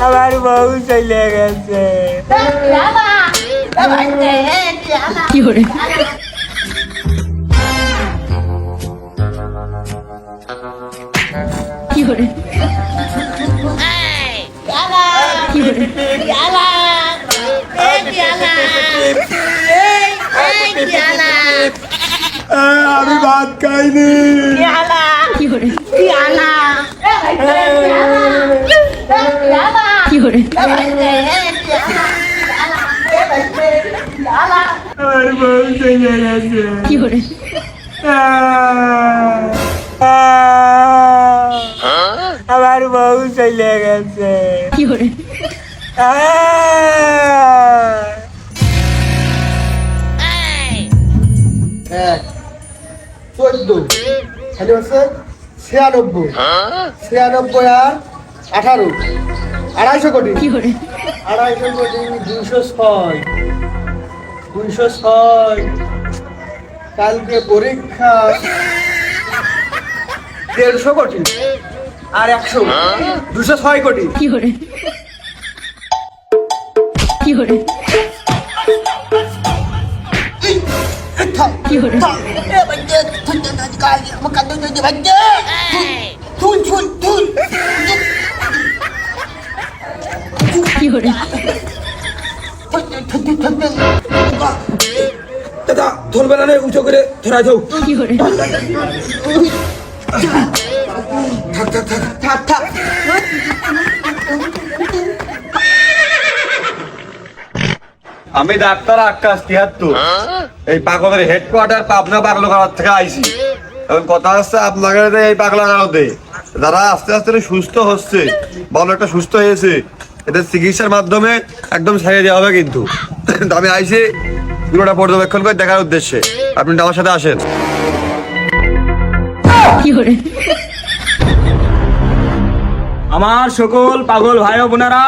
আমার বউ চলে গেছে। আমি ভাত খাইনি। আমার বউ চলে গেছে। আমার বউ চলে গেছে। 14 খালি হচ্ছে 96 96 আর 18 250 কোটি 250 কোটি 206 কালকে পরীক্ষা 150 কোটি আর 100 206 কোটি দাদা ধরবে না, উঁচু করে ধরা যাও। থাক থাক থাক থাক থাক আমি ডাক্তার আকাশ 73 এই পাগলের হেডকোয়ার্টার পাবনা পাগলাগাড়া থেকে আইছি। এখন কথা হচ্ছে আপনাদের এই পাগলাগাড়াতে যারা আস্তে আস্তে সুস্থ হচ্ছে, ভালো একটা সুস্থ হয়েছে, এদের চিকিৎসার মাধ্যমে একদম ছেড়ে দেওয়া হবে। কিন্তু আমি আইছি পুরোটা পর্যবেক্ষণ করে দেখার উদ্দেশ্যে। আপনি আমার সাথে আসেন। আমার সকল পাগল ভাই ও বোনেরা,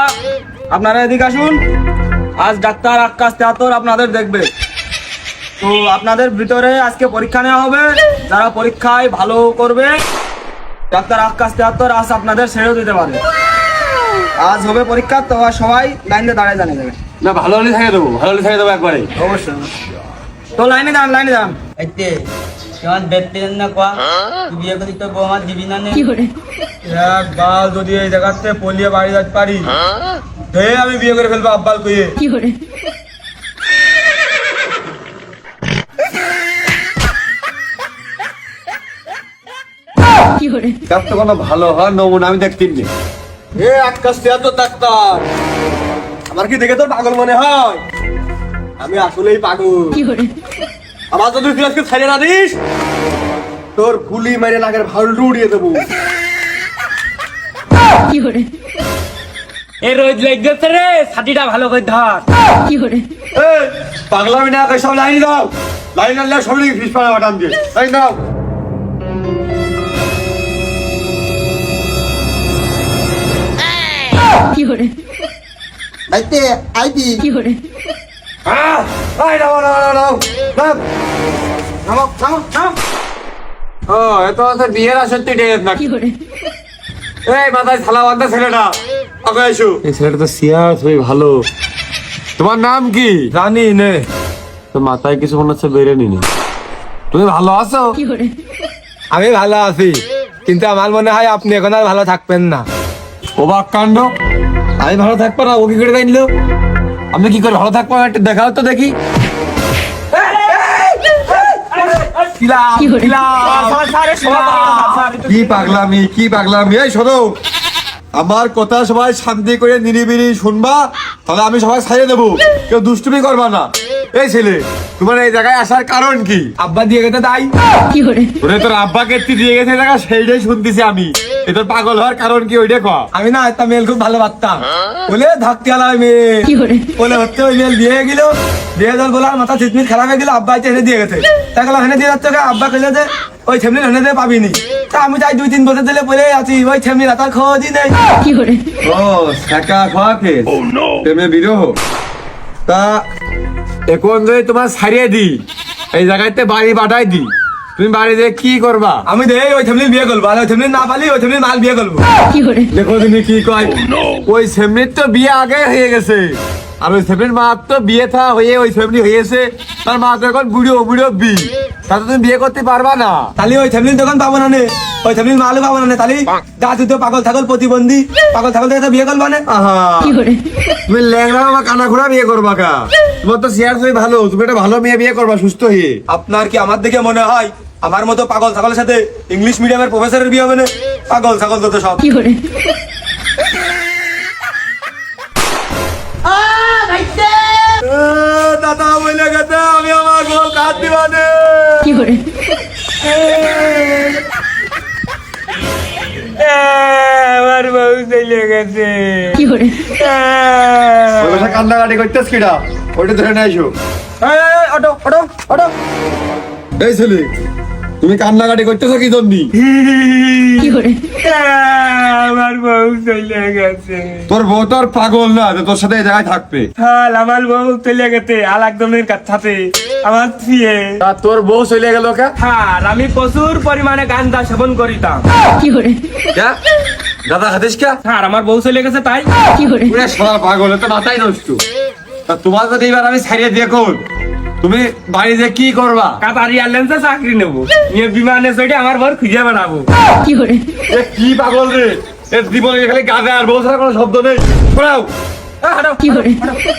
আপনারা এদিকে আসুন। আজ ডাক্তার আকাশ 73 আপনাদের দেখবে। তো আপনাদের ভিতরে আজকে পরীক্ষা নেওয়া হবে। যারা পরীক্ষায় ভালো করবে, ডাক্তার আকাশ 73 আজ আপনাদের ছেড়েও দিতে পারে। আজ হবে পরীক্ষা, তো সবাই লাইনে দাঁড়ায় জানিয়ে দেবে। না, ভালো হলে ছেড়ে দেবো, ভালো হলে ছেড়ে দেবো একবারে। অবশ্যই। তো লাইনে যান, লাইনে যান। তোমার দেখতে না কোয়া তুই বিয়ে করি তো বউ আমার দিবি না নেই একবার যদি এই জায়গাতে পলিয়ে বাড়ি যেতে পারি, আমি বিয়ে করে ফেলবো আব্বাল কইয়ে। তো কোনো ভালো হয় নমুনা আমি দেখতে নি। এ আকাশ 73 ডাক্তার, আমার কি দেখে তোর পাগল মনে হয়? আমি আসলেই পাগল। আমার যদি তুই আজকে ছেড়ে না দিস, তোর গুলি মেরে নাকের ভালটু উড়িয়ে দেবো। এ রোজ লেগেছে রে, ছাতিটা ভালো করে ধর। পাগলামি না করে সব লাইন দাও, লাইন আনলে সব লিখে ফিস পাড়া বাটাম দিয়ে লাইন দাও। ভাইতে আইবি বিয়ের আসর তুই না এই মাথায় থালা বান্ধা ছেলেটা আগে এসো। এই ছেলেটা তো সিয়ার খুবই ভালো। তোমার নাম কি? জানি নে। তো মাথায় কিছু মনে হচ্ছে বেরেনি। তুমি ভালো আছো? আমি ভালো আছি, কিন্তু আমার মনে হয় আপনি এখন আর ভালো থাকবেন না। অবাক কাণ্ড, আমি ভালো থাকবো না? ও কি করে জানলো? আমি কি করে ভালো থাকবো? একটু দেখাও তো দেখি। কি পাগলামি, কি পাগলামি! এই শোনো, আমার কথা সবাই শান্তি করে নিরিবিলি শুনবা, তাহলে আমি সবাই ছাড়িয়ে দেবো। কেউ দুষ্টুমি করবা না। এই ছেলে, তোমার এই জায়গায় আসার কারণ কি? আব্বা দিয়ে গেছে তাই। ওরে তোর আব্বাকে দিয়ে গেছে জায়গা, সেইটাই শুনতেছি আমি। এ তোর পাগল হওয়ার কারণ কি ওইটা কয়া। আমি না একটা মেল খুব ভালো বার্তাম বলে থাকতে আলাম মেয়ে বলে হচ্ছে, ওই মেল দিয়ে গেল, দিয়ে যাওয়ার বলে মাথা চিটমিট খারাপ হয়ে গেল। আব্বা এনে দিয়ে গেছে, তাই গেলাম হেনে দিয়ে যাচ্ছে। আব্বা কইলে যে ওই ছেমনি হেনে দিয়ে পাবিনি। তা আমি তাই 2-3 বছর দিলে পরে আছি, ওই ছেমনি রাতার খোঁজই নেই। ও শাকা খাওয়াকে প্রেমে বিরহ। তা এখন যদি তোমার ছাড়িয়ে দি, এই জায়গাতে বাড়ি পাঠাই দি, তুমি বাড়িতে কি করবা? আমি দেই ওই ফ্যামিলি বিয়ে করবো, আর ওই ফ্যামিলি না পালি ওই ফ্যামিলি মাল বিয়ে করবো। দেখো তুমি কি কয়, ওই ফ্যামিলির তো বিয়ে আগে হয়ে গেছে, আর ওই ফ্যামিলির মা তো বিয়ে থা হয়ে ওই ফ্যামিলি হয়েছে, তার মা তো এখন বুড়ো বুড়ো বি, তাতে তুমি বিয়ে করতে পারবা না। তাহলে ওই ফ্যামিলির দোকান পাবো না নে, ওই ফ্যামিলির মালও পাবো না নে, তাহলে দাদু তো পাগল ছাগল প্রতিবন্ধী, পাগল ছাগল থেকে তো বিয়ে করবো না। আহা, তুমি ল্যাংড়া বা কানা ঘোড়া বিয়ে করবা কা? তোমার তো শেয়ার হয়ে ভালো, তুমি একটা ভালো মেয়ে বিয়ে করবা সুস্থ হয়ে। আপনার কি আমার দেখে মনে হয় আমার মতো পাগল ছাগলের সাথে ইংলিশ মিডিয়ামের প্রফেসরের বিয়ে হবে না? পাগল ছাগল তো সব। দাদা বলে গেছে আমি আমার বল কাট দিবানে। আমার বউ চলে গেছে। ওই কথা কান্নাকাটি করতেছ কিটা? ওইটা ধরে নিয়ে আইসো। Auto auto auto. এই ছেলে, তুমি কান্নাকাটি করতেছো কি জন্য? আমার বউ চলে গেছে। তোর বউ তোর পাগল না যে তোর সাথে এই জায়গায় থাকবে। হাল আমার বউ চলে গেছে আর একজনের সাথে আমার বিয়ে। তা তোর বউ চলে গেল কে? আর আমি প্রচুর পরিমাণে গাঁজা সেবন করিতাম। কে? দাদা হাতিস কে? আর আমার বউ চলে গেছে তাই। পুরো সারা পাগল, তো মাথায় নষ্ট। তা তোমার যদি এবার আমি ছাড়িয়ে দেখো, তুমি বাড়িতে কি করবা? কাতার এয়ারলাইন্সে চাকরি নেবো, নিয়ে বিমানে চড়ে আমার বর খুঁজে বেড়াবো। এ কি পাগল রে, এর জীবনে খালি গাঁজা আর বউ ছাড়া কোনো শব্দ নেই। শোনাও।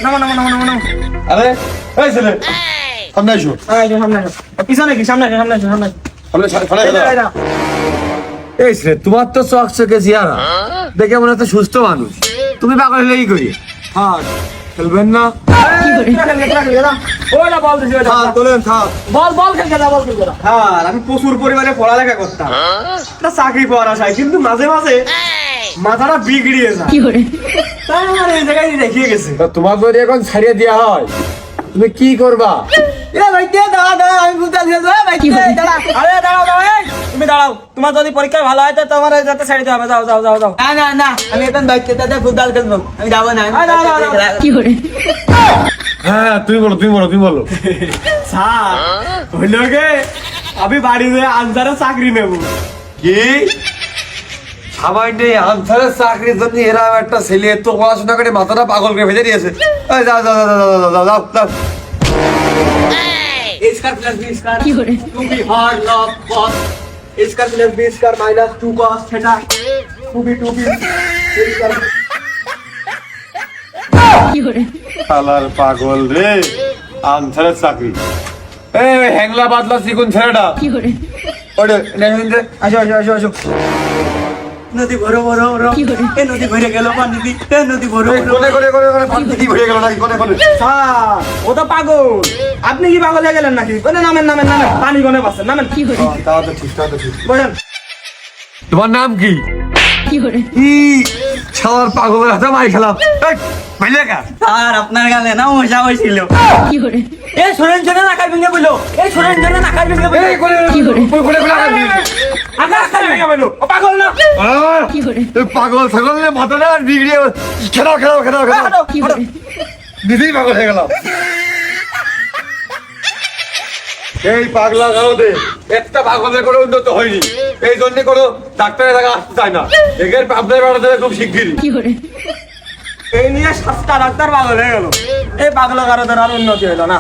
নামো নামো নামো নামো নামো। আরে এই ছেলে, সামনে আসো। সামনে আসো। পিছনে কি সামনে আসো, সামনে আসো, সামনে আসো। এই ছেলে, তোমার তো চক চকে চেহারা দেখে মনে হচ্ছে সুস্থ মানুষ, তুমি পাগল হলে কি করি? হ্যাঁ, খেলবেন না? ওইটা বল দিছি, ওইটা। তোলেন থাক। বল বল খেলকে যা, বল খেলকে যা। হ্যাঁ, আমি প্রচুর পরিমাণে পড়ালেখা করতাম, একটা চাকরি পাওয়ার আশায়, কিন্তু মাঝে মাঝে মাথাটা বিগড়িয়ে যায়, তাই আমার এই জায়গায় দেখিয়ে গেছে। তা তোমার যদি এখন ছাড়িয়ে দেওয়া হয়, তুমি কি করবা? আরে দাঁড়াও দাঁড়াও, এই, তুমি দাঁড়াও। তোমার যদি পরীক্ষায় ভালো হয় তো তোমার যাতে ছেড়ে দিতে হবে। যাও যাও যাও যাও। না না না, আমি এখন বাচ্চাটাতে ফুটবল খেলবো, আমি যাবো না। হ্যাঁ, তুমি বলো, তুমি বলো, তুমি বলো। স্যার, হইল গে আমি বাড়িতে আনসারে চাকরি নেব। কি সামান্য আনসারের চাকরির জন্য এরা একটা ছেলে এত পড়াশোনা করে মাথাটা পাগল করে ভেজে দিয়েছে? এই যাও যাও যাও যাও যাও যাও যাও যাও। Square plus B square two B হর লব কস, square plus B square minus 2 cos theta two B শালার পাগল রে, আনসারের চাকরি। এই হ্যাংলা বাদলা চিকুন ছেলেটা ওরে নেহিন্দে, আসো আসো আসো আসো। নদী বড় বড় বড়, এ নদী ভরে গেল পানি দি, এ নদী বড় এই কোনে কোনে কোনে কোনে পানি কি হয়ে গেল নাকি? কোনে কোনে স্যার, ও তো পাগল। আপনি কি পাগল হয়ে গেলেন নাকি? কোনে নামেন নামেন নামেন, পানি কোনে পাচ্ছেন, নামেন। তাও তো ঠিক, তাও তো ঠিক। বলেন। তোমার নাম কি? ই শালার পাগলের হাতে মাই খেলাম। এই মাইলে কা? আর আপনার গালে না মশা হয়েছিল। এই শোনেন শোনেন, আকার ভেঙে বললো। এই শোনেন শোনেন, আকার ভেঙে বললো। এই কোনে কোনে কোনে আকার ভেঙে বললো। ও পাগল না। এই পাগল ছাগল নিয়ে মাথাটা বিগড়িয়ে খেলাও খেলাও খেলাও খেলাও। দিদি পাগল হয়ে গেলাম। এই পাগলা কারণে একটা পাগলের কোনো উন্নত হয়নি, এই জন্য কোনো ডাক্তারের জায়গা আসতে চায় না। এদের আপনার বাড়াতে খুব শিগগিরই। এই নিয়ে 7টা ডাক্তার পাগল হয়ে গেল। এই পাগল কারোদের আর উন্নতি হইলো না।